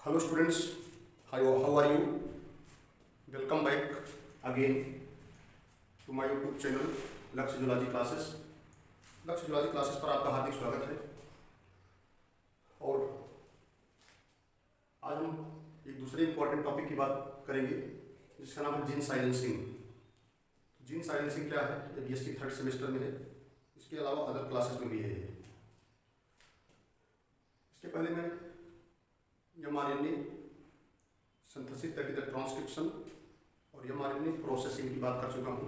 Hello students, how are you? Welcome back again to my YouTube channel लक्ष्य zoology classes. लक्ष्य zoology classes पर आपका हार्दिक स्वागत है। और आज हम एक दूसरे इंपॉर्टेंट टॉपिक की बात करेंगे जिसका नाम है जीन साइलेंसिंग। जीन साइलेंसिंग क्या है? ये बीएससी थर्ड सेमेस्टर में है, इसके अलावा अदर क्लासेस में भी है। इसके पहले मैं mRNA synthesis that is the transcription और एमआरएनए प्रोसेसिंग की बात कर चुका हूँ।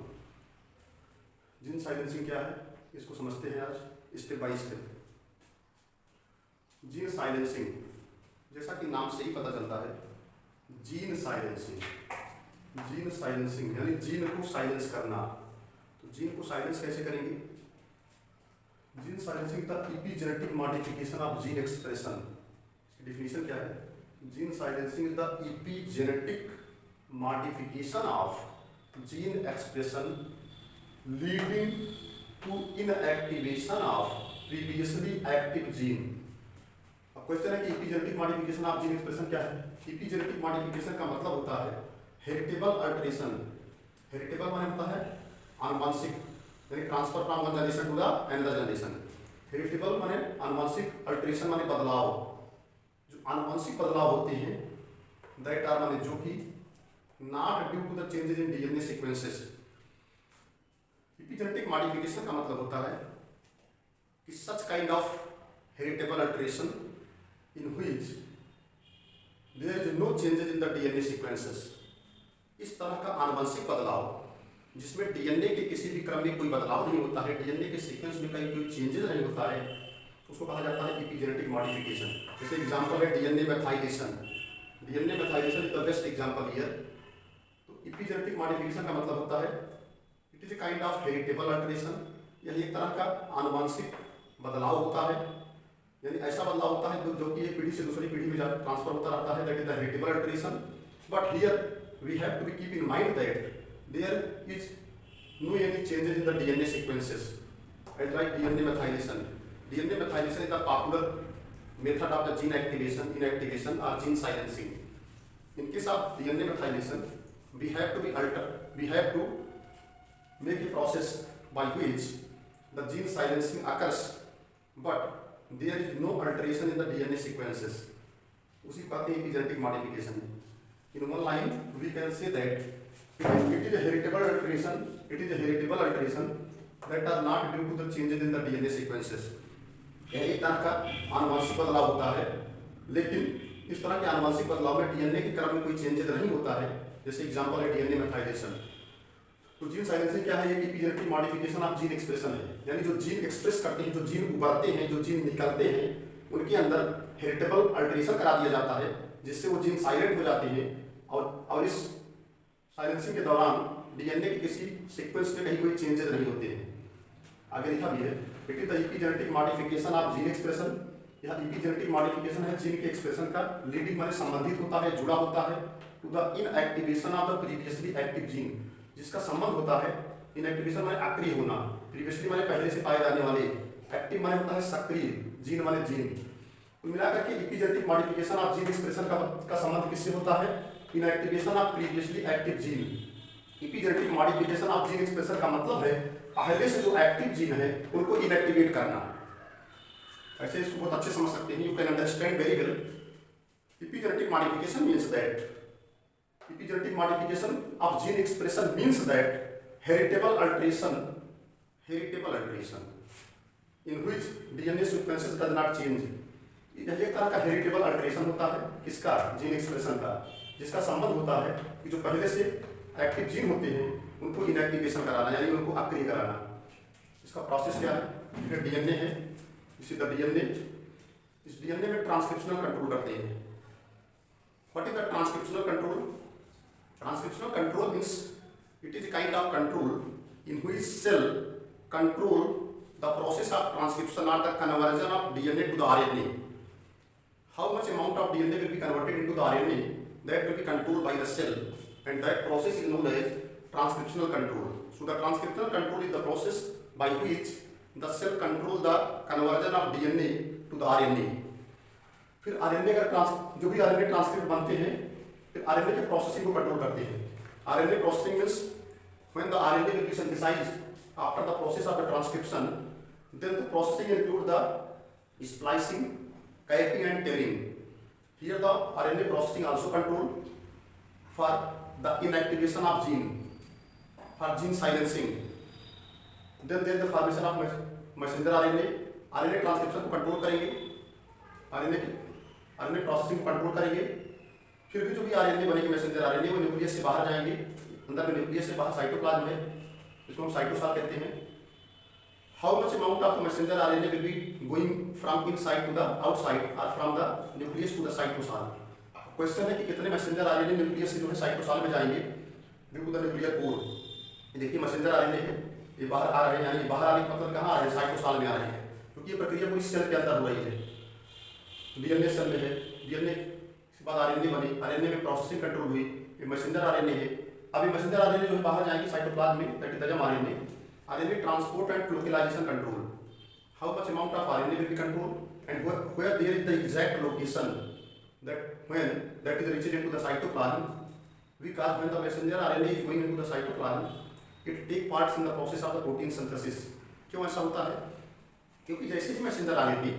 जीन साइलेंसिंग क्या है इसको समझते हैं आज step by step. Gene silencing जैसा कि नाम से ही पता चलता है, जीन साइलेंसिंग यानी जीन को साइलेंस करना। तो जीन को साइलेंस कैसे करेंगे? Gene silencing the epigenetic modification of gene expression. इसकी डिफिनीशन क्या है? Gene silencing is the epigenetic modification of gene expression leading to inactivation of previously active gene. अब क्वेश्चन है कि epigenetic modification of gene expression क्या है? Epigenetic modification का मतलब होता है हेरिटेबल अल्टरेशन। हेरिटेबल माने होता है आनुवंशिक, यानी transfer from one generation to the another generation. Heritable माने आनुवंशिक, अल्टरेशन माने बदलाव। जो आनुवंशिक बदलाव होते हैं दैट आर माने जो कि not due to the changes in DNA sequences. Epigenetic modification का मतलब होता है कि such kind of heritable alteration in which there is no changes in the DNA sequences. इस तरह का आनुवंशिक बदलाव जिसमें डीएनए के किसी भी क्रम में कोई बदलाव नहीं होता है, डीएनए के सीक्वेंस में कहीं कोई चेंजेस नहीं होता है, उसको कहा जाता है एपिजेनेटिक मॉडिफिकेशन। जैसे एग्जांपल है DNA methylation. DNA methylation is the best example here. तो एपिजेनेटिक मॉडिफिकेशन का मतलब होता है it is a kind of heritable alteration. यह एक तरह का आनुवंशिक बदलाव होता है, यानी ऐसा बदलाव होता है जो कि एक पीढ़ी से दूसरी पीढ़ी में ट्रांसफर होता रहता है, that is the heritable alteration. But here we have to keep in mind that there is no any changes in the DNA sequences. As like DNA methylation. DNA methylation is the popular method of the gene activation, inactivation or gene silencing. In case of DNA methylation, we have to make a process by which the gene silencing occurs, but there is no alteration in the DNA sequences. उसी को कहते हैं epigenetic modification. In one line, we can say that it is a heritable alteration that are not due to the changes in the DNA sequences. यह एक तरह का आनुवंशिक बदलाव होता है, लेकिन इस तरह के आनुवंशिक बदलाव में डीएनए के क्रम में कोई चेंजेस नहीं होता है। जैसे एग्जांपल है डीएनए मेथाइलेशन। तो जीन साइलेंसिंग क्या है? ये epigenetic modification of gene expression है, यानी जो जीन एक्सप्रेस करते हैं, जो जीन उभरते हैं, जो जीन निकलते हैं, उनके अंदर हेरिटेबल अल्टरेशन करा दिया जाता है जिससे वो जीन साइलेंट हो जाते हैं। और इस साइलेंसिंग के दौरान डीएनए के किसी सीक्वेंस में कहीं कोई चेंजेस नहीं होते हैं। आगे लिखा भी है it is the epigenetic modification of gene expression. यह एपिजेनेटिक मॉडिफिकेशन है जीन के एक्सप्रेशन का, लीडिंग माने संबंधित होता है, जुड़ा होता है, to the inactivation of the previously active gene, जिसका संबंध होता है इनएक्टिवेशन माने सक्रिय होना, प्रीवियसली माने पहले से पाए जाने वाले, एक्टिव माने होता है सक्रिय, जीन माने जीन। कुल मिलाकर के epigenetic modification of gene expression का संबंध किससे होता है? Inactivation of previously active gene. Epigenetic modification of gene expression का मतलब है पहले से जो एक्टिव जीन है उनको इनएक्टिवेट करना। ऐसे इसको बहुत अच्छे समझ सकते हैं, you can understand very well. Epigenetic modification means that of gene expression means that heritable alteration in which DNA sequences does not change. यह एक तरह का हेरिटेबल अल्टरेशन होता है, किसका? जीन एक्सप्रेशन का, जिसका संबंध होता है कि जो पहले से एक्टिव जीन होते हैं उनको इनएक्टिवेशन कराना, यानी उनको अक्रिय कराना। इसका प्रोसेस क्या है? डीएनए है, इसी द डीएनए, इस डीएनए में ट्रांसक्रिप्शनल कंट्रोल करते हैं। What is the transcriptional control? Transcriptional control means it is kind of control in which cell control the process of transcription और the conversion of DNA to the RNA. How much amount of DNA will be converted into the RNA, that will be controlled by the cell, and that process is known as transcriptional control. So the transcriptional control is the process by which the cell control the conversion of DNA to the RNA. फिर RNA का जो भी RNA transcript बनते हैं, फिर RNA के processing को control करते हैं। RNA processing means when the RNA will be synthesized after the process of the transcription, then the processing include the splicing, typing and tearing. Here the RNA processing also control for the inactivation of gene, for gene silencing. Then there is the formation of messenger RNA. RNA transcription को control करेंगे, RNA processing को control करेंगे। फिर भी जो भी RNA बनेगी messenger RNA, वो न्यूक्लियस से बाहर जाएंगे। अंदर में न्यूक्लियस से बाहर साइटोप्लाज्म है, इसको हम साइटोसाल कहते हैं। How much amount of the messenger RNA will be going from inside to the outside or from the nucleus to the cytosol? Question है कि कितने मैसेंजर RNA न्यूक्लियस से जो है साइटोसॉल में जाएंगे due to the nuclear pore. ये देखिए मैसेंजर RNA है, ये बाहर आ रहे हैं, यानी बाहर आने का मतलब कहाँ आ रहे हैं, साइटोसॉल में आ रहे हैं, क्योंकि ये प्रक्रिया पूरी सेल के अंदर हो रही है। डीएनए सेल में है, डीएनए के बाद आरएनए बनी, आरएनए में प्रोसेसिंग कंट्रोल हुई, ये मैसेंजर RNA है। अभी मैसेंजर RNA जो है बाहर जाएंगे साइटोप्लाज्म में, that is the RNA। RNA transport and localization control. How much amount of RNA will be controlled and where there is the exact location that is reached into the cytoplasm, because when the messenger RNA is going into the cytoplasm, it take parts in the process of the protein synthesis. क्यों ऐसा होता है? क्योंकि जैसे ही messenger RNA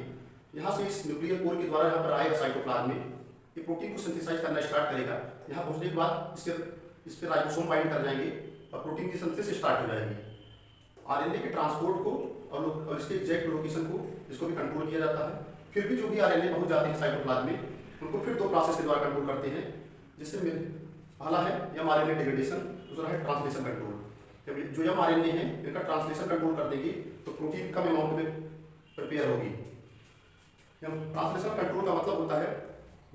यहाँ से इस nuclear pore के द्वारा यहाँ पर आएगा साइटोप्लाज्म में, ये प्रोटीन को सिंथेसाइज करना स्टार्ट करेगा। यहाँ पहुँचने के बाद इस पर राइबोसोम बाइंड कर जाएंगे और प्रोटीन की सिंथेसिस स्टार्ट हो जाएगी। आरएनए के ट्रांसपोर्ट को और इसके एग्जैक्ट लोकेशन को, इसको भी कंट्रोल किया जाता है। फिर भी जो भी आरएनए पहुंच जाते हैं साइटोप्लाज्म में, उनको फिर दो प्रोसेस के द्वारा कंट्रोल करते हैं, जिससे पहला है एमआरएनए डिग्रेडेशन, दूसरा है ट्रांसलेशन कंट्रोल। जो एमआरएनए है इनका ट्रांसलेशन कंट्रोल कर देंगे तो प्रोटीन कम अमाउंट में प्रिपेयर होगी। ट्रांसलेशन कंट्रोल का मतलब होता है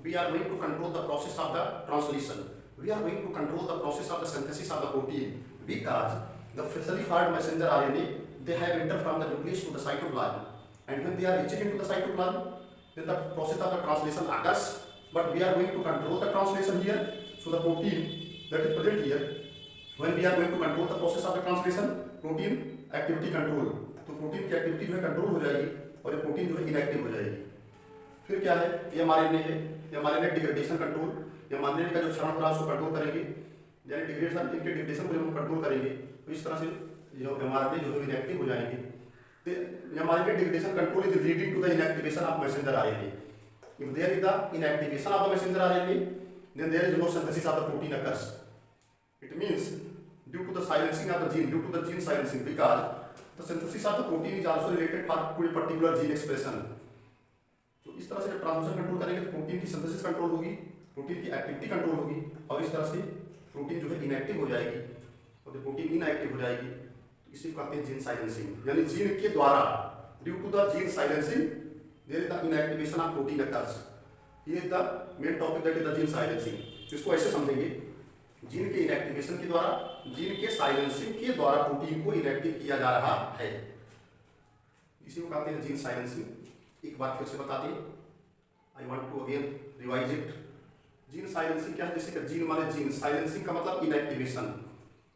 we are going to control the process of the translation, we are going to control the process of the synthesis of the protein, because the specially fired messenger RNA, they have entered from the nucleus to the cytoplasm, and when they are reaching into the cytoplasm, then the process of the translation occurs, but we are going to control the translation here. So the protein that is present here, when we are going to control the process of the translation, protein activity control, तो protein की activity जो है control हो जाएगी और ये protein जो है इनएक्टिव हो जाएगी। फिर क्या है, ये mRNA है, ये mRNA डिग्रेडेशन कंट्रोल, ये mRNA का जो क्षरण हो रहा है उसको कंट्रोल करेंगे, यानी डिग्रेडेशन इनके डिग्रेडेशन को जब हम कंट्रोल करेंगे तो इस तरह से जो एमआरएनए जो है इनएक्टिव हो जाएंगे। तो mRNA degradation control is leading to the inactivation of messenger RNA. If there is the inactivation of the messenger RNA, then there is no synthesis of the protein occurs. It means due to the silencing of the gene, due to the gene silencing, because the synthesis of the protein is also related to a particular gene expression. तो इस तरह से जब translation control करेंगे तो protein की synthesis control होगी, protein की एक्टिविटी कंट्रोल होगी, और इस तरह से प्रोटीन जो है इनएक्टिव हो जाएगी और जब प्रोटीन इनएक्टिव हो जाएगी तो इसी को कहते हैं जीन साइलेंसिंग, यानी जीन के द्वारा due to the gene silencing there is the inactivation of protein occurs. ये is the main topic that is the gene silencing. इसको ऐसे समझेंगे, जीन के इनएक्टिवेशन के द्वारा, जीन के साइलेंसिंग के द्वारा प्रोटीन को इनएक्टिव किया जा रहा है, इसी को कहते हैं जीन साइलेंसिंग। एक बार फिर से बता दें, I want to again revise it. Gene silencing क्या है? जैसे कि जीन माने जीन, साइलेंसिंग का मतलब इनएक्टिवेशन।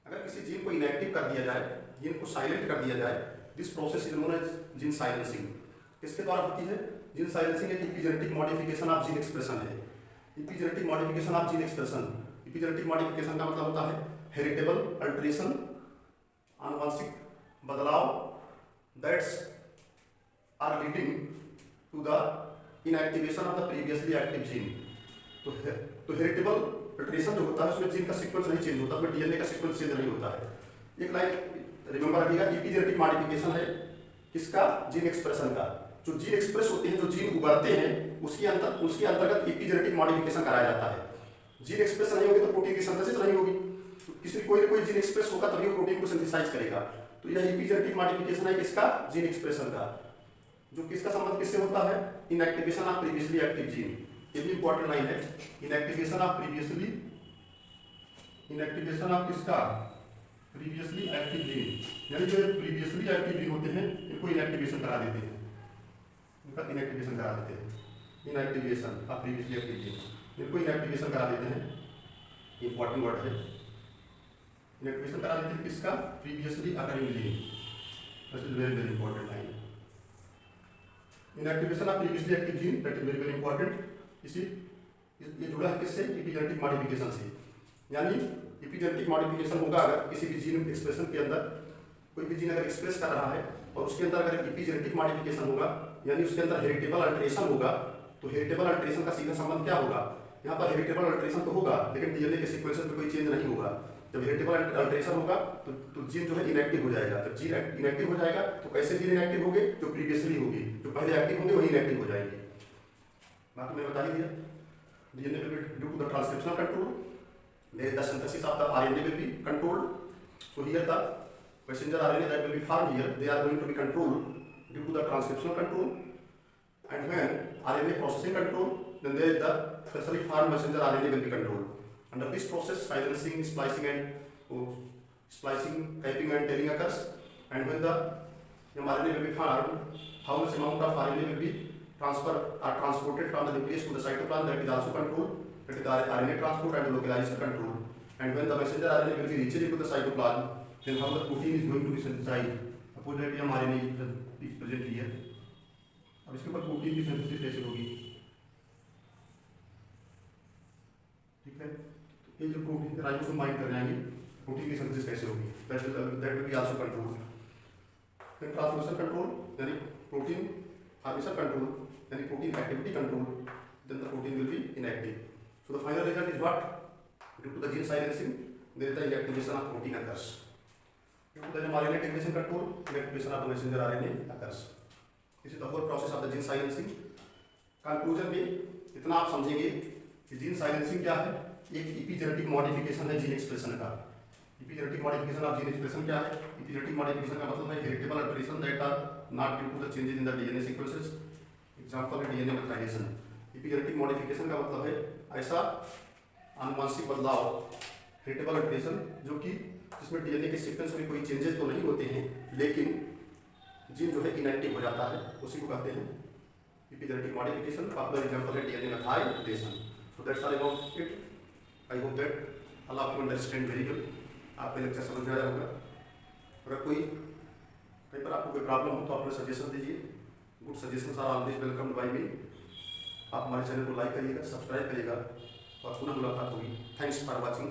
अगर किसी जीन को इनएक्टिव कर दिया जाए, जीन को साइलेंट कर दिया जाए, this process is known as gene silencing. किसके द्वारा होती है? जीन साइलेंसिंग एक epigenetic modification of gene expression है। Epigenetic modification of gene expression, epigenetic modification का मतलब होता है हेरिटेबल अल्टरेशन, आनुवंशिक बदलाव that's are leading to the inactivation of the previously active gene. तो हेरिटेबल अल्टरेशन जो होता है उसमें जीन का सीक्वेंस नहीं चेंज होता, उसमें डीएनए का सीक्वेंस चेंज नहीं होता है। एक लाइन रिमेंबर रखिएगा, एपिजेनेटिक मॉडिफिकेशन है किसका? जीन एक्सप्रेशन का। जो जीन एक्सप्रेस होते हैं, जो जीन उगरते हैं, उसके अंतर्गत एपिजेनेटिक मॉडिफिकेशन कराया जाता है। जीन एक्सप्रेस नहीं होगी तो प्रोटीन की सिंथेसिस नहीं होगी, तो कोई ना कोई जीन एक्सप्रेस होगा तभी वो प्रोटीन को सिंथेसाइज करेगा। तो यह एपिजेनेटिक मॉडिफिकेशन है किसका? जीन एक्सप्रेशन का। जो किसका संबंध किससे होता है? Inactivation of previously active gene. ये भी इंपॉर्टेंट लाइन है, inactivation of previously, inactivation of किसका? प्रीवियसली एक्टिव जीन, यानी जो प्रीवियसली एक्टिव जीन होते हैं इनको इनएक्टिवेशन करा देते हैं, इनका इनएक्टिवेशन करा देते हैं। Inactivation of previously active gene, इनको इनएक्टिवेशन करा देते हैं, इंपॉर्टेंट वर्ड है। इनएक्टिवेशन करा देते हैं किसका? Previously occurring gene. This is very very important line. Inactivation of previously active gene, that is very very important. इसी ये जुड़ा है किससे? एपिजेनेटिक मॉडिफिकेशन से। यानी एपिजेनेटिक मॉडिफिकेशन होगा अगर किसी भी जीन एक्सप्रेशन के अंदर कोई भी जीन अगर एक्सप्रेस कर रहा है और उसके अंदर अगर एपिजेनेटिक मॉडिफिकेशन होगा, यानी उसके अंदर हेरिटेबल अल्टरेशन होगा, तो हेरिटेबल अल्टरेशन का सीधा संबंध क्या होगा? यहाँ पर हेरिटेबल अल्टरेशन तो होगा लेकिन डीएनए के सीक्वेंसेस में कोई चेंज नहीं होगा। जब हेरिटेबल अल्टरेशन होगा तो जीन जो है इनएक्टिव हो जाएगा। जब जीन इनएक्टिव हो जाएगा तो कैसे जीन इनएक्टिव होंगे? जो प्रीवियसली होगी, जो पहले एक्टिव होंगे वही इनएक्टिव हो जाएंगे। बाकी मैंने बता ही दिया। DNA will be due to the transcriptional control. The synthesis of the RNA will be controlled. So here the messenger RNA that will be formed here, they are going to be controlled due to the transcriptional control. And when RNA processing control, then there the specially formed messenger RNA will be controlled. Under this process, silencing, splicing, typing and telling occurs. And when the RNA will be formed, how much amount of RNA will be transported from the nucleus to the cytoplasm, that is also controlled. That is the RNA transport and the localization control. And when the messenger RNA will be reached into the cytoplasm, then how the protein is going to be synthesized. Suppose that RNA is present here. अब इसके ऊपर protein की synthesis कैसे होगी? ठीक है, ये जो प्रोटीन राइबोसोम बाइंड कर जाएंगे, प्रोटीन की सिंथेसिस कैसे होगी? That will be also controlled. Then translation control, यानी प्रोटीन फॉर्मेशन कंट्रोल, यानी protein activity control, then the protein will be inactive. So the final result is what? Due to the gene silencing, there is the inactivation of protein occurs. Due to the RNA degradation control, inactivation of the messenger RNA occurs. This is the whole process of the gene silencing. Conclusion में इतना आप समझेंगे कि gene silencing क्या है? एक epigenetic modification है gene expression का। Epigenetic modification of gene expression क्या है? एपिजेनेटिक मॉडिफिकेशन का मतलब है heritable alteration that are not due to the changes in the DNA sequences. Example है डीएनए मेथाइलेशन। एपिजेनेटिक मॉडिफिकेशन का मतलब है ऐसा आनुवंशिक बदलाव, हेरिटेबल अल्टरेशन, जो कि जिसमें डीएनए के सीक्वेंस में कोई चेंजेस तो नहीं होते हैं लेकिन जीन जो है इनएक्टिव हो जाता है, उसी को कहते हैं एपिजेनेटिक मॉडिफिकेशन। पॉपुलर एग्जांपल है DNA methylation. So that's all about it. I hope that all of you understand very good. आपको लेक्चर समझ में आया होगा। अगर कोई कहीं पर आपको कोई प्रॉब्लम हो तो आप सजेशन दीजिए। Good suggestions are always welcome by me. आप हमारे चैनल को लाइक करिएगा, सब्सक्राइब करिएगा और पुनः मुलाकात होगी। Thanks for watching.